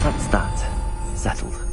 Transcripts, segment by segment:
That's that. Settled.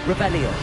Rebellion.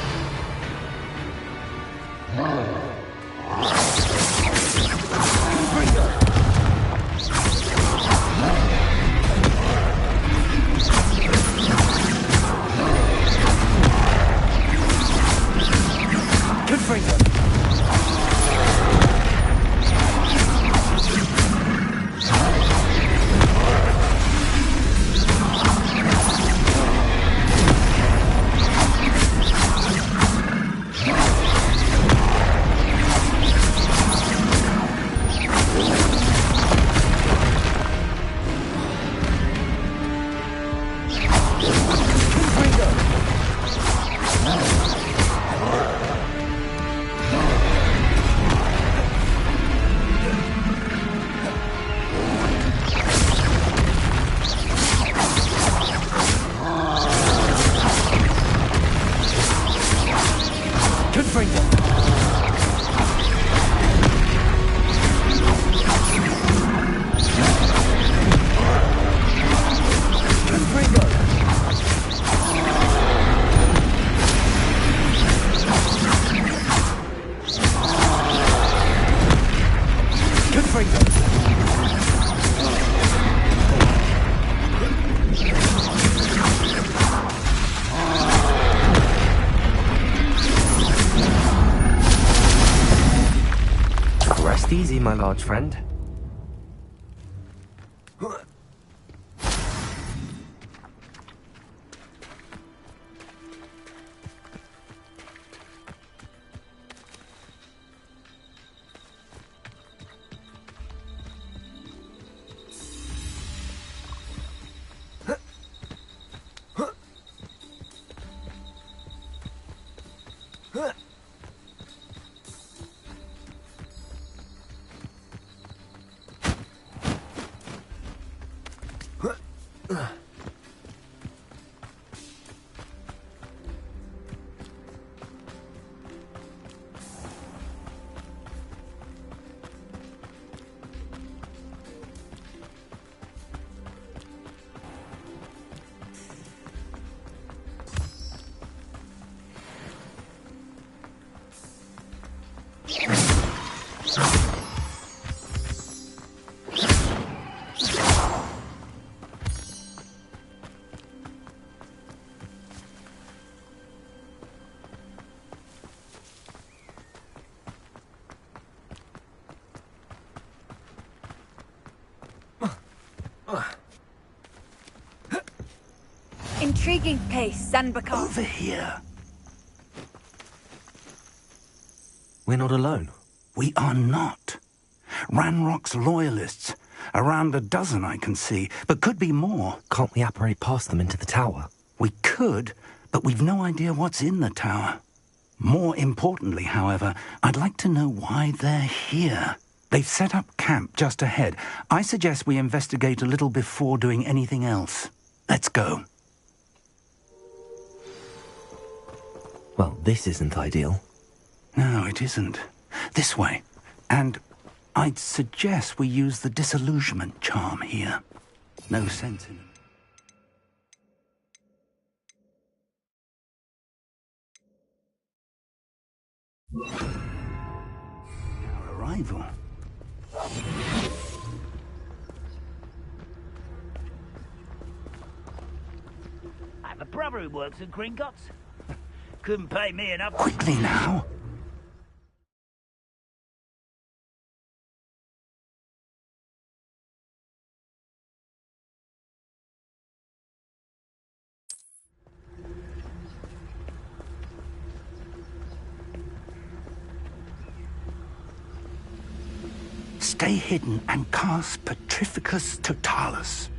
Rest easy, my large friend. Intriguing place, Zanbakar. Over here. We're not alone. We are not. Ranrock's loyalists. Around a dozen I can see, but could be more. Can't we apparate past them into the tower? We could, but we've no idea what's in the tower. More importantly, however, I'd like to know why they're here. They've set up camp just ahead. I suggest we investigate a little before doing anything else. Let's go. Well, this isn't ideal. No, it isn't. This way. And I'd suggest we use the disillusionment charm here. No sense in it. Our arrival. I have a brother who works at Gringotts. Couldn't pay me enough. Quickly now. Stay hidden and cast Petrificus Totalis.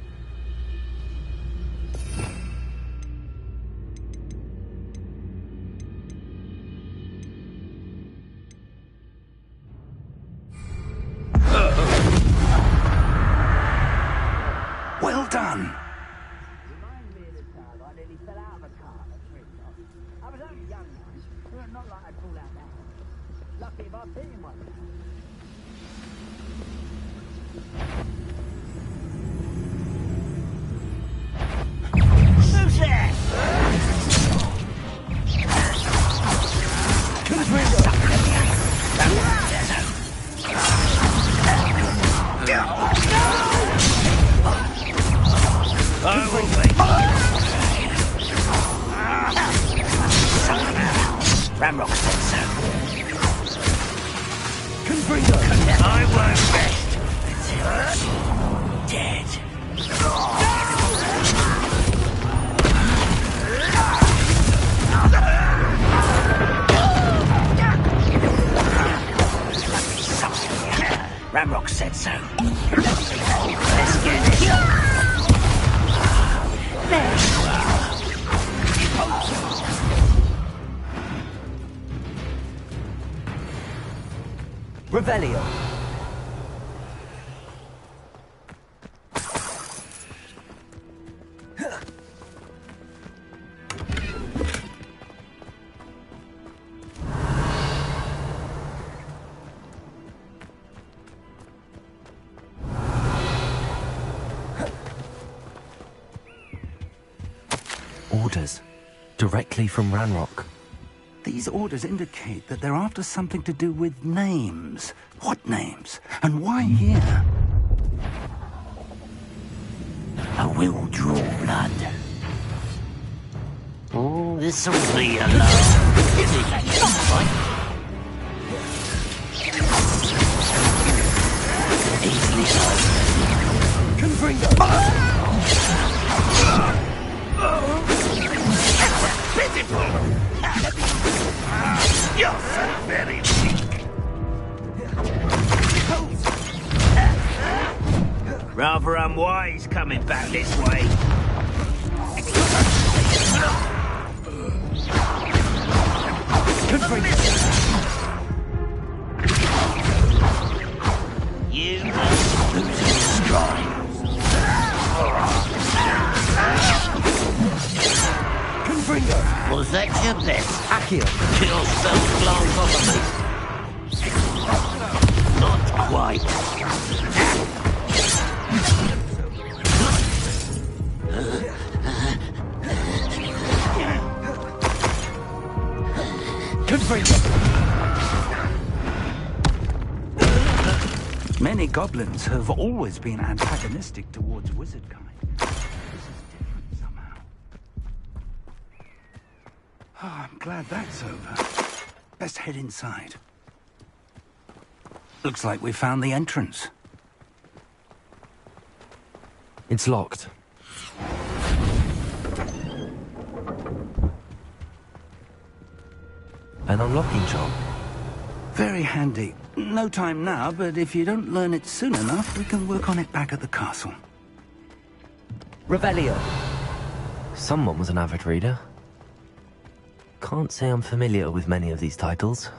Well done. Reminds me of the time I nearly fell out of a car at Gringotts. I was only young then, not like I'd fall out now. Lucky if I've been in one. Who's there? Ramrock said so. I won't rest until dead. Ramrock said so. Let's get it. There you are. Revelio. Orders. Directly from Ranrock. These orders indicate that they're after something to do with names. What names? And why here? I will draw blood. Oh, this'll be a lot. Easily done. Confringo! Pitiful! You're so very weak. Rather unwise coming back this way. You must lose your stride. That's your best. Accio! Kill spell glance off of me. Not quite. Many goblins have always been antagonistic towards wizard kind. This is different somehow. Oh, I'm glad that's over. Best head inside. Looks like we found the entrance. It's locked. An unlocking charm. Very handy. No time now, but if you don't learn it soon enough, we can work on it back at the castle. Revelio. Someone was an avid reader. Can't say I'm familiar with many of these titles.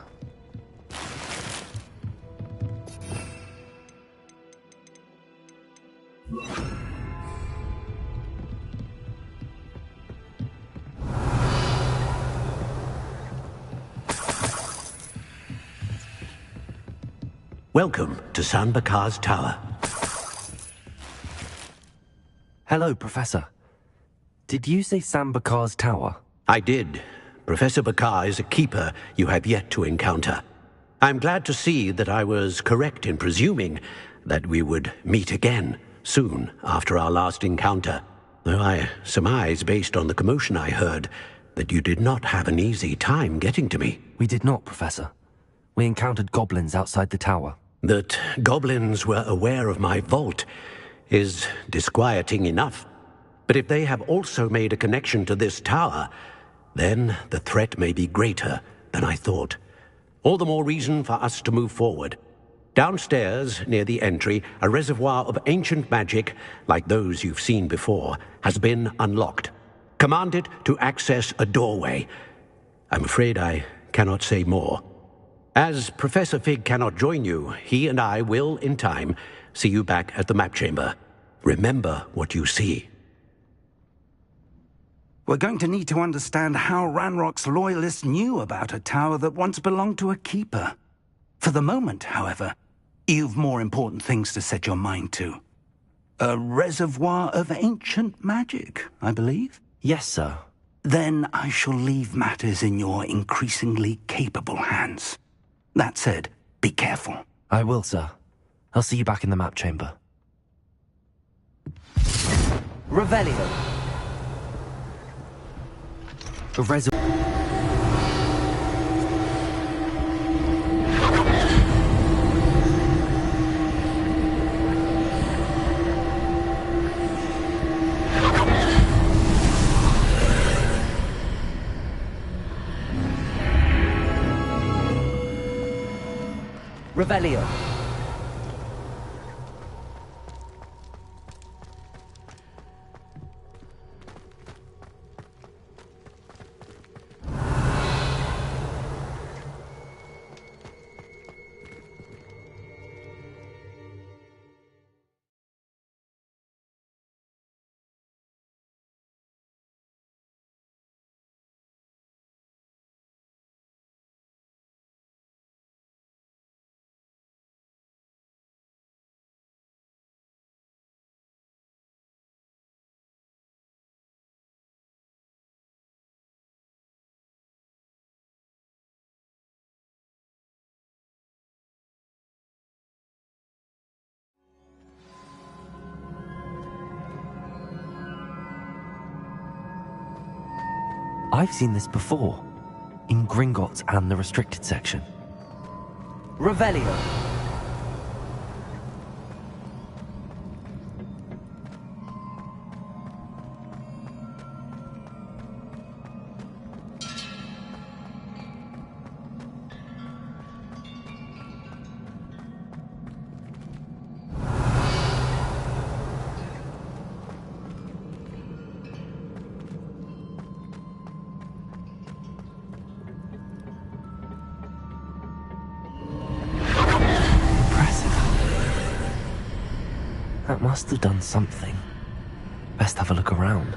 Welcome to San Bakar's Tower. Hello, Professor. Did you say San Bakar's Tower? I did. Professor Bakar is a keeper you have yet to encounter. I'm glad to see that I was correct in presuming that we would meet again soon after our last encounter, though I surmise, based on the commotion I heard, that you did not have an easy time getting to me. We did not, Professor. We encountered goblins outside the tower. That goblins were aware of my vault is disquieting enough. But if they have also made a connection to this tower, then the threat may be greater than I thought. All the more reason for us to move forward. Downstairs, near the entry, a reservoir of ancient magic, like those you've seen before, has been unlocked. Command it to access a doorway. I'm afraid I cannot say more. As Professor Fig cannot join you, he and I will, in time, see you back at the map chamber. Remember what you see. We're going to need to understand how Ranrock's loyalists knew about a tower that once belonged to a keeper. For the moment, however, you've more important things to set your mind to. A reservoir of ancient magic, I believe? Yes, sir. Then I shall leave matters in your increasingly capable hands. That said, be careful. I will, sir. I'll see you back in the map chamber. Revelio. A reservoir. Revelio. I've seen this before, in Gringotts and the restricted section. Revelio. That must have done something. Best have a look around.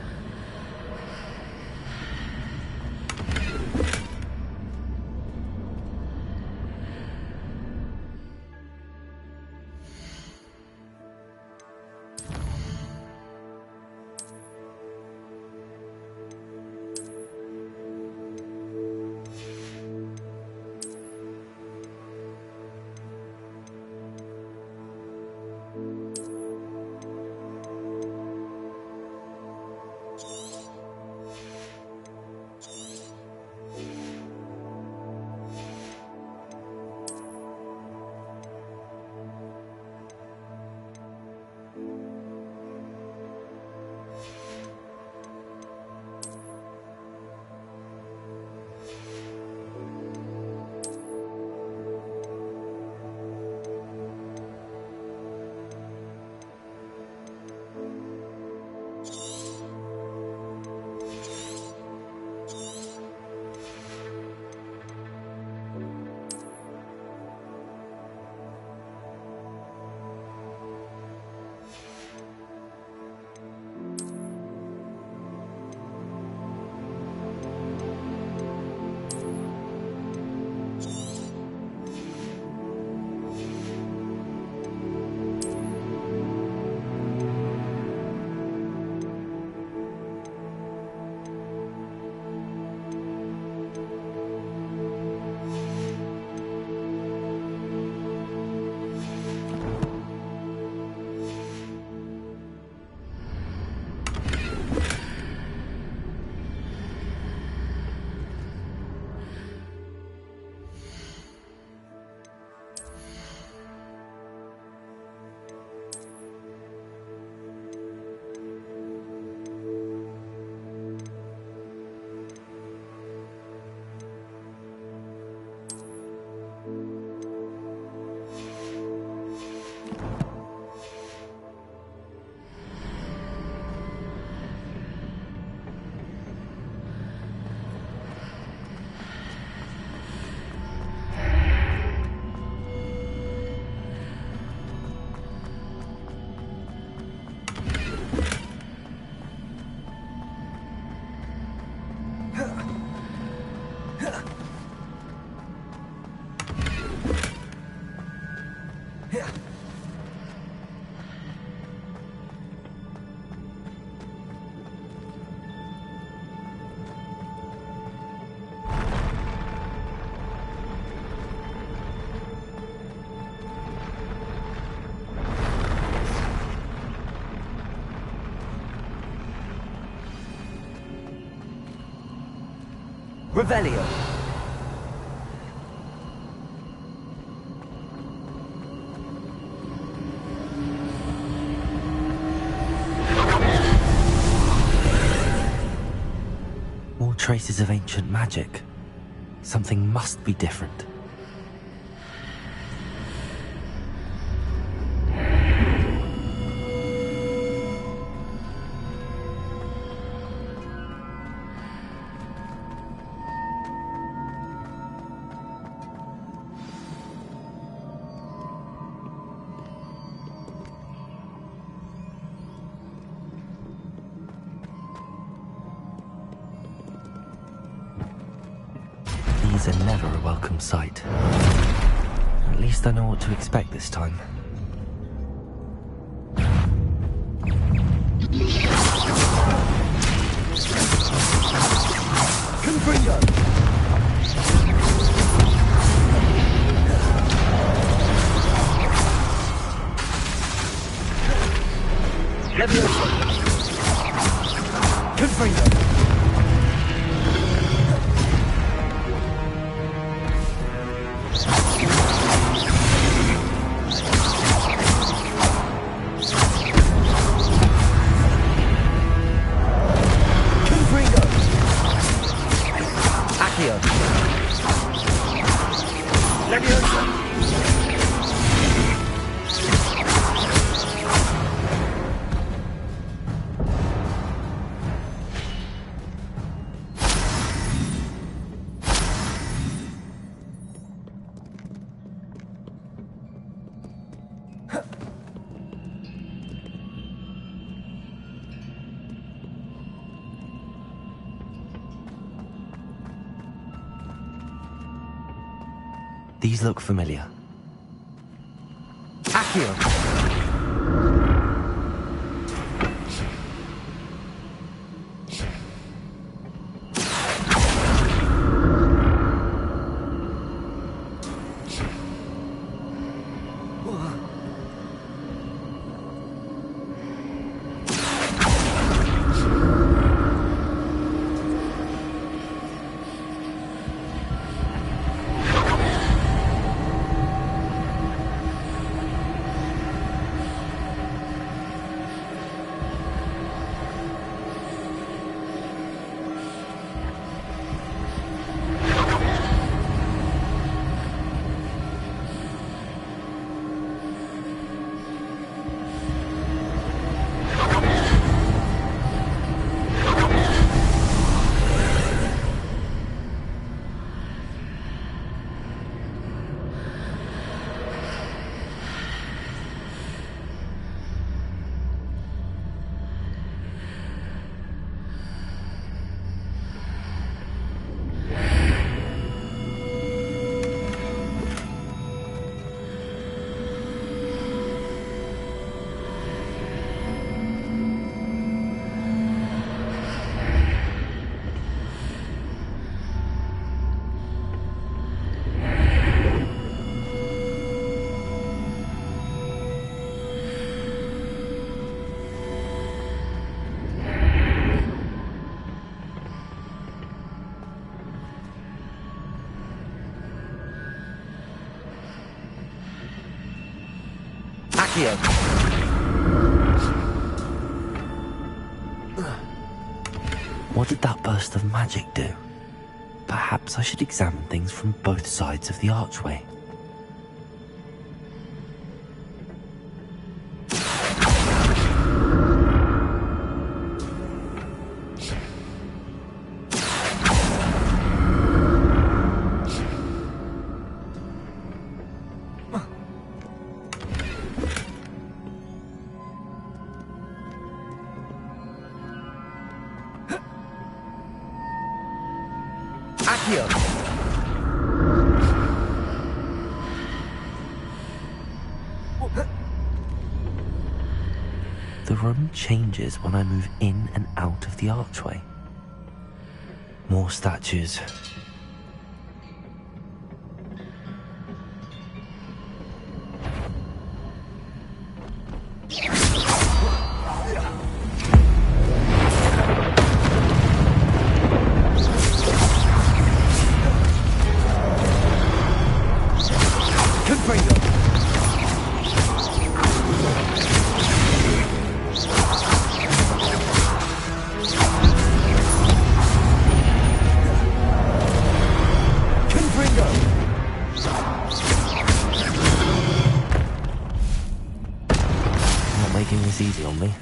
Revelio. More traces of ancient magic. Something must be different. These are never a welcome sight. At least I know what to expect this time. Confringo! Leviosa! Confringo! These look familiar. Accio! Accio! What did that burst of magic do? Perhaps I should examine things from both sides of the archway. The room changes when I move in and out of the archway. More statues. taking this easy on me.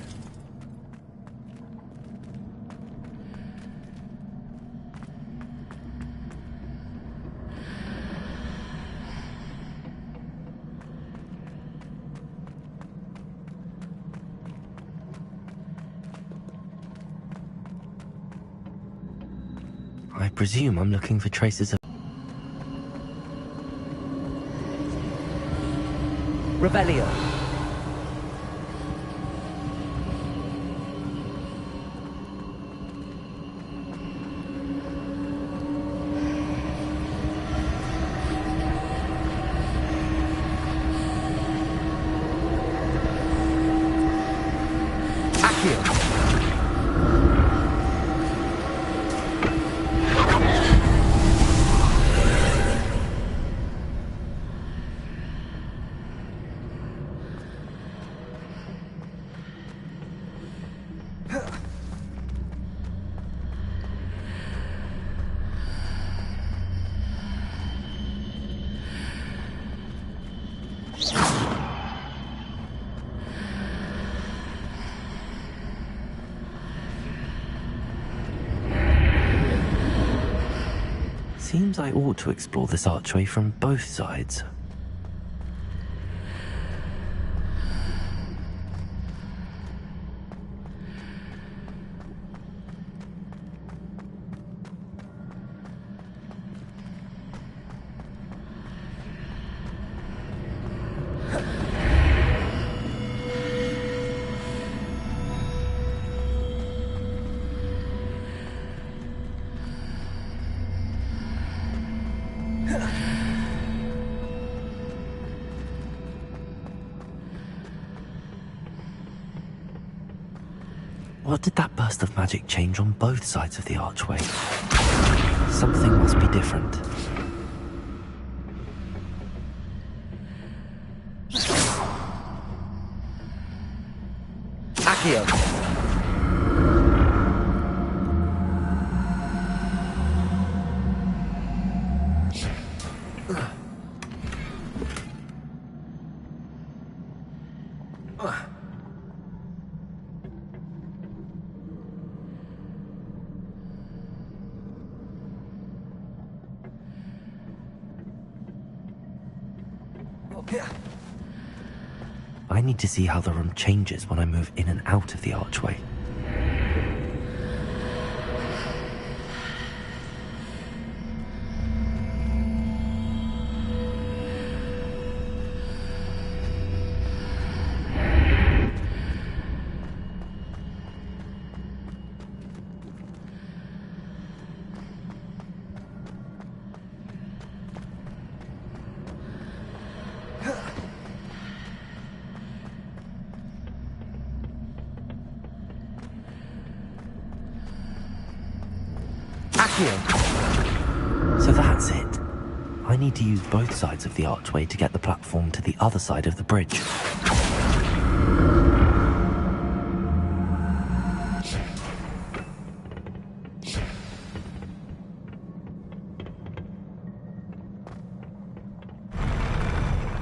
I presume I'm looking for traces of... Revelio. Accio. Seems I ought to explore this archway from both sides. What did that burst of magic change on both sides of the archway? Something must be different. Accio. I need to see how the room changes when I move in and out of the archway. So that's it. I need to use both sides of the archway to get the platform to the other side of the bridge.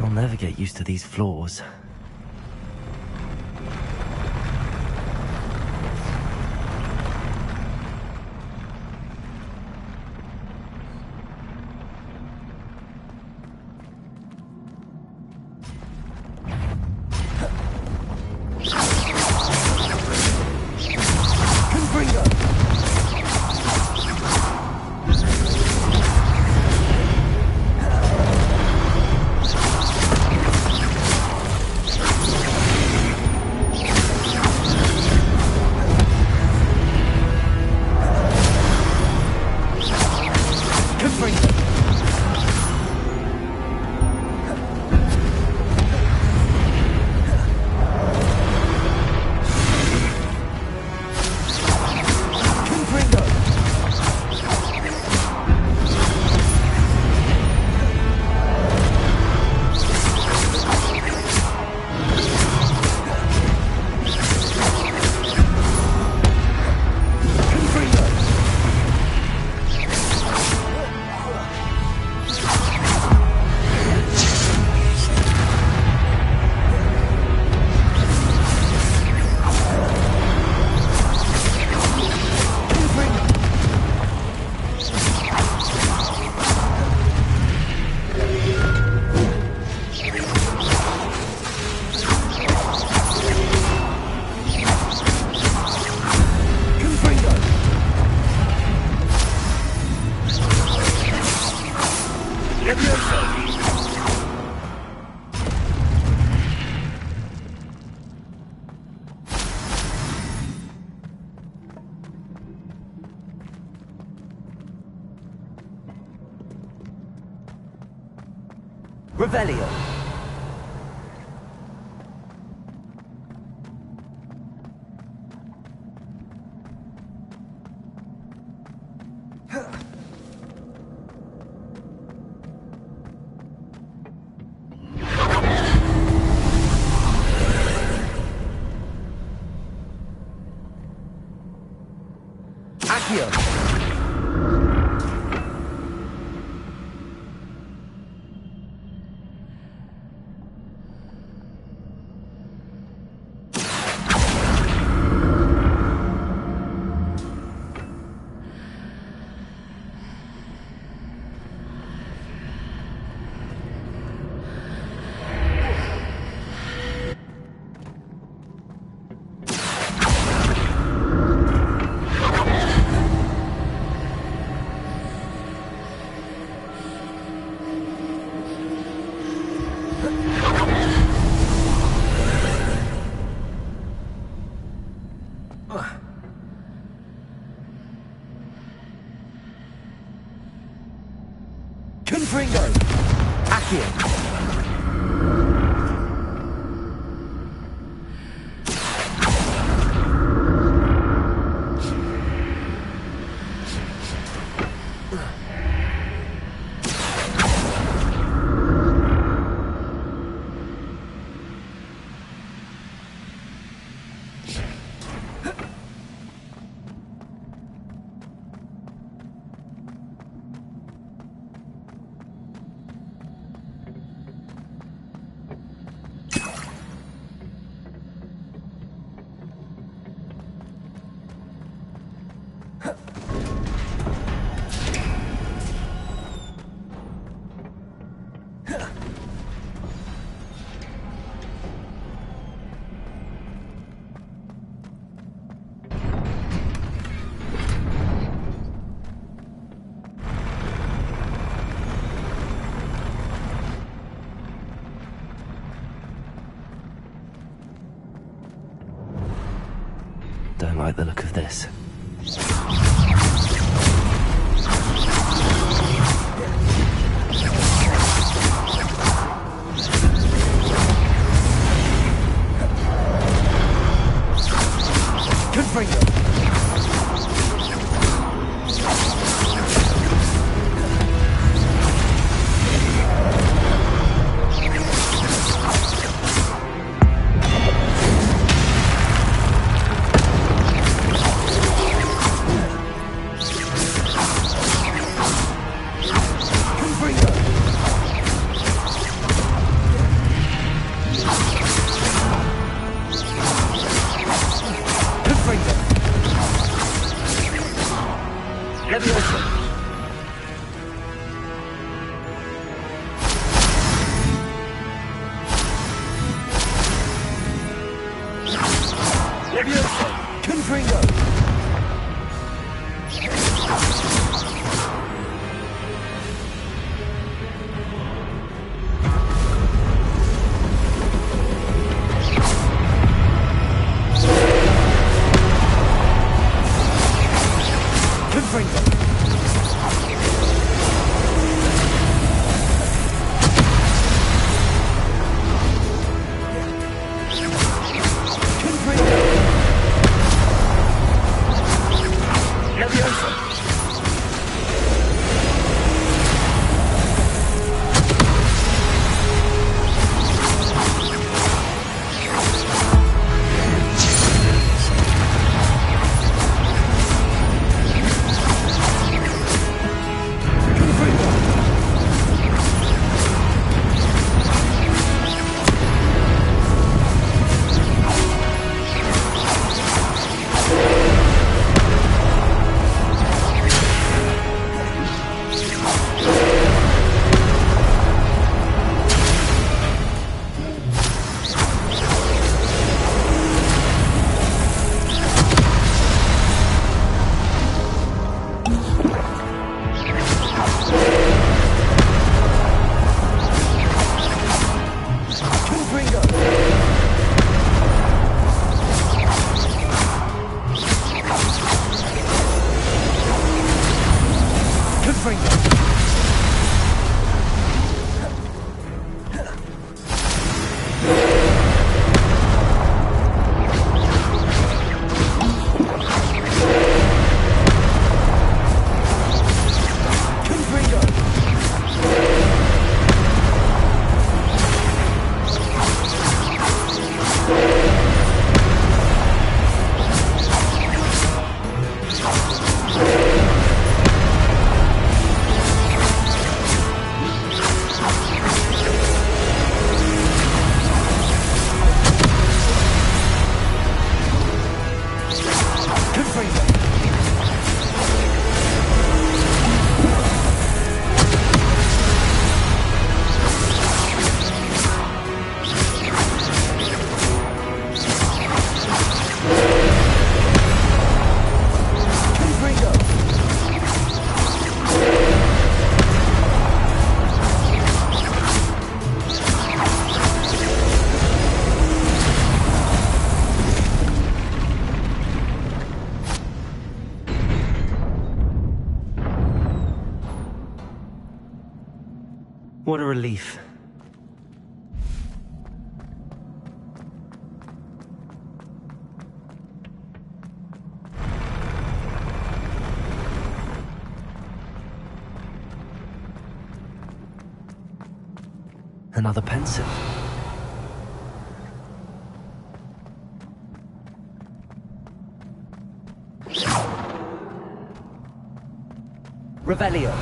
I'll never get used to these floors. Revelio. Accio. Confringo. Accio. Don't like the look of this. Confringo. What a relief. Another pencil. Revelio.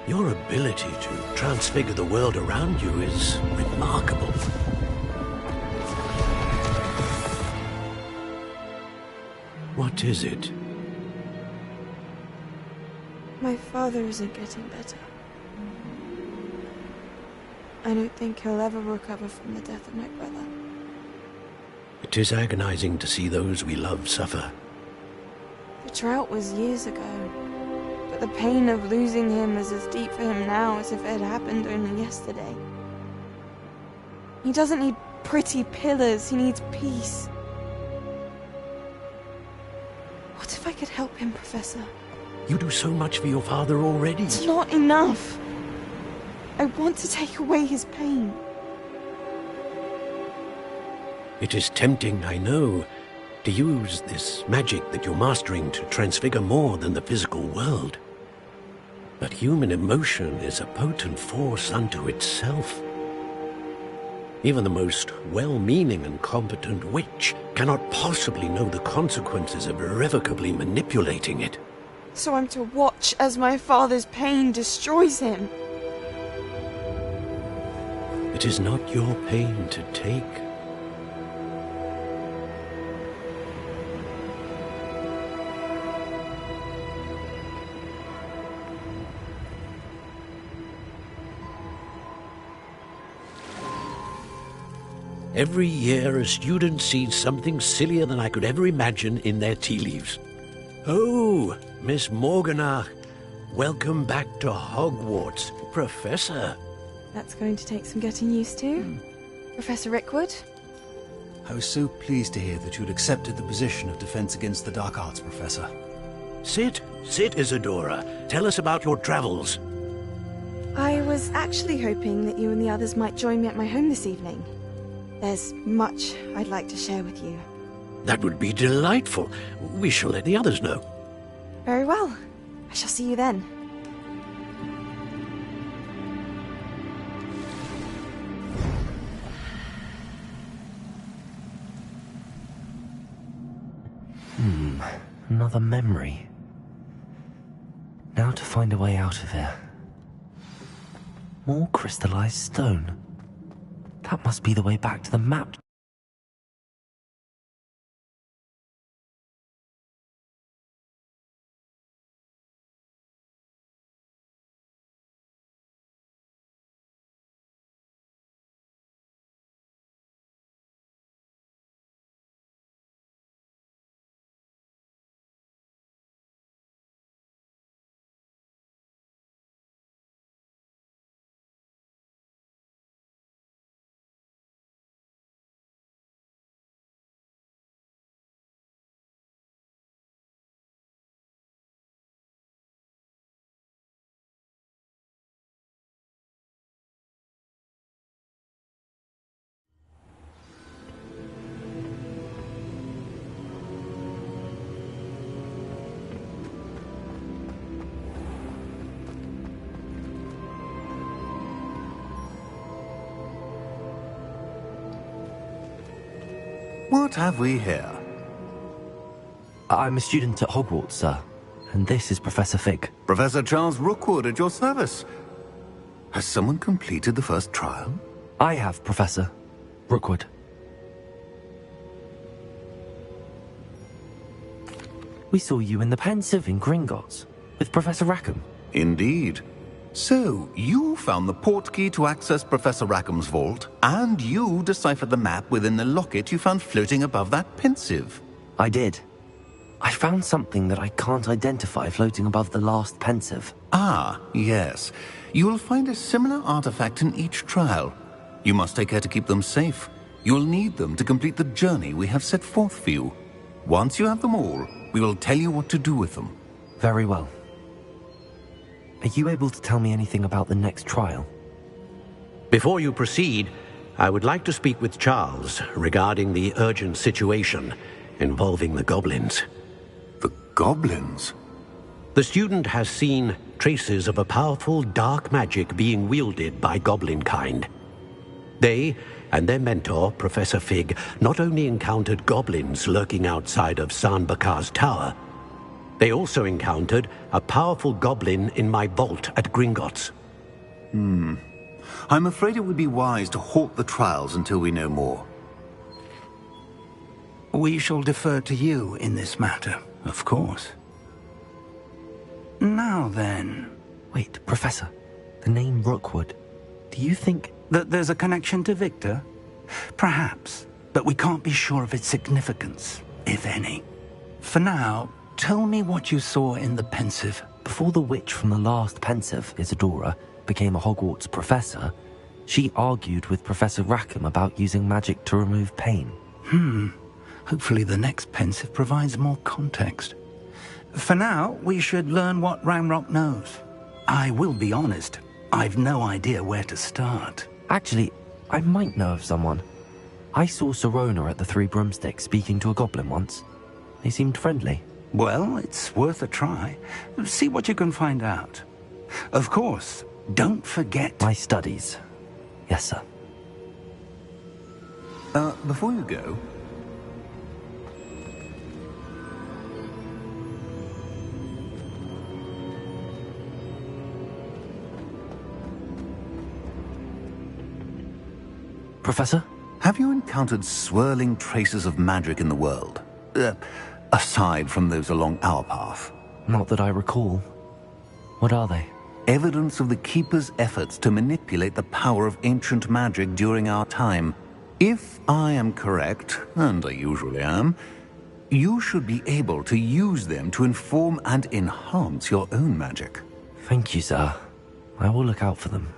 Your ability to transfigure the world around you is remarkable. What is it? My father isn't getting better. I don't think he'll ever recover from the death of my brother. It is agonizing to see those we love suffer. The drought was years ago, but the pain of losing him is as deep for him now as if it had happened only yesterday. He doesn't need pretty pillars, he needs peace. What if I could help him, Professor? You do so much for your father already. It's not enough. I want to take away his pain. It is tempting, I know, to use this magic that you're mastering to transfigure more than the physical world. But human emotion is a potent force unto itself. Even the most well-meaning and competent witch cannot possibly know the consequences of irrevocably manipulating it. So I'm to watch as my father's pain destroys him. It is not your pain to take. Every year, a student sees something sillier than I could ever imagine in their tea leaves. Oh, Miss Morganach, welcome back to Hogwarts, Professor. That's going to take some getting used to. Professor Rickwood? I was so pleased to hear that you'd accepted the position of Defense Against the Dark Arts, Professor. Sit, Isadora. Tell us about your travels. I was actually hoping that you and the others might join me at my home this evening. There's much I'd like to share with you. That would be delightful. We shall let the others know. Very well. I shall see you then. Another memory. Now to find a way out of here. More crystallized stone. That must be the way back to the map. What have we here? I'm a student at Hogwarts, sir. And this is Professor Fig. Professor Charles Rookwood at your service. Has someone completed the first trial? I have, Professor Rookwood. We saw you in the Pensive in Gringotts with Professor Rackham. Indeed. So, you found the portkey to access Professor Rackham's vault, and you deciphered the map within the locket you found floating above that Pensive. I did. I found something that I can't identify floating above the last Pensive. Ah, yes. You will find a similar artifact in each trial. You must take care to keep them safe. You will need them to complete the journey we have set forth for you. Once you have them all, we will tell you what to do with them. Very well. Are you able to tell me anything about the next trial? Before you proceed, I would like to speak with Charles regarding the urgent situation involving the goblins. The goblins? The student has seen traces of a powerful dark magic being wielded by goblin kind. They and their mentor, Professor Fig, not only encountered goblins lurking outside of San Bakar's tower, they also encountered a powerful goblin in my vault at Gringotts. I'm afraid it would be wise to halt the trials until we know more. We shall defer to you in this matter, of course. Now then... Wait, Professor. The name Rookwood. Do you think... that there's a connection to Victor? Perhaps, but we can't be sure of its significance, if any. For now, tell me what you saw in the Pensive. Before the witch from the last Pensive, Isadora, became a Hogwarts professor, she argued with Professor Rackham about using magic to remove pain. Hopefully the next Pensive provides more context. For now, we should learn what Ranrock knows. I will be honest, I've no idea where to start. Actually, I might know of someone. I saw Sirona at the Three Broomsticks speaking to a goblin once. They seemed friendly. Well, it's worth a try. See what you can find out. Of course, don't forget... My studies. Yes, sir. Before you go... Professor? Have you encountered swirling traces of magic in the world? Aside from those along our path? Not that I recall. What are they? Evidence of the Keeper's efforts to manipulate the power of ancient magic during our time. If I am correct, and I usually am, you should be able to use them to inform and enhance your own magic. Thank you, sir. I will look out for them.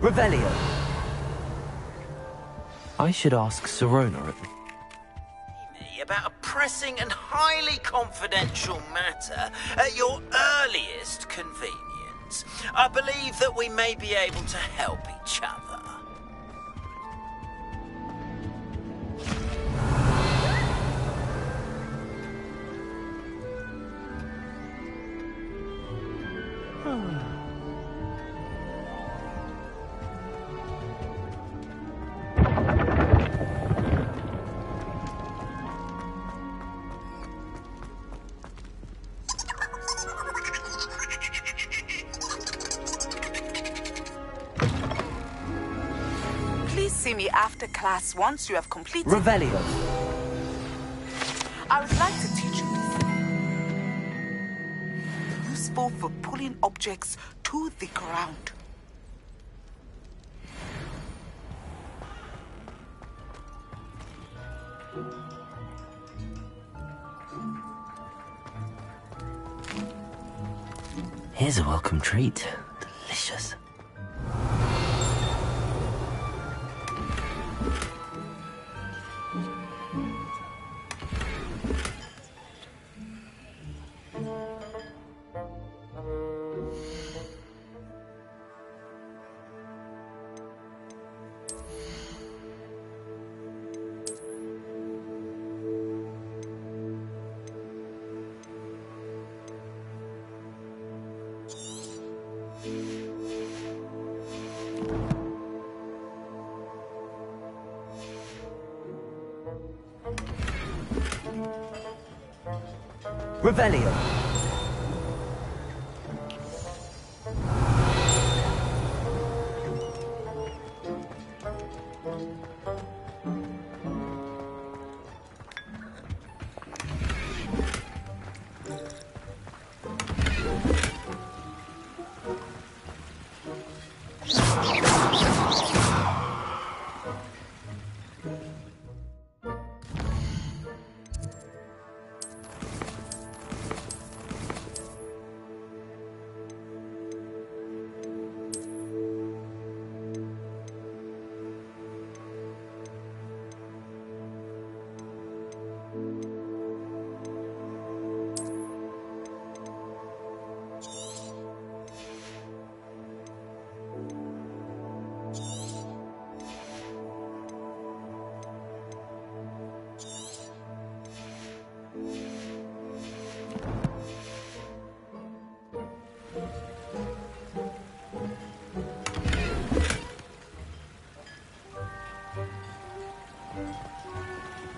Revelio. I should ask Sirona at Me about a pressing and highly confidential matter at your earliest convenience. Hogwarts. I believe that we may be able to help each other. Please see me after class once you have completed. Revelio. I would like to teach you this. Useful for pulling objects to the ground. Here's a welcome treat. Delicious. Revelio.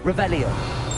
Revelio.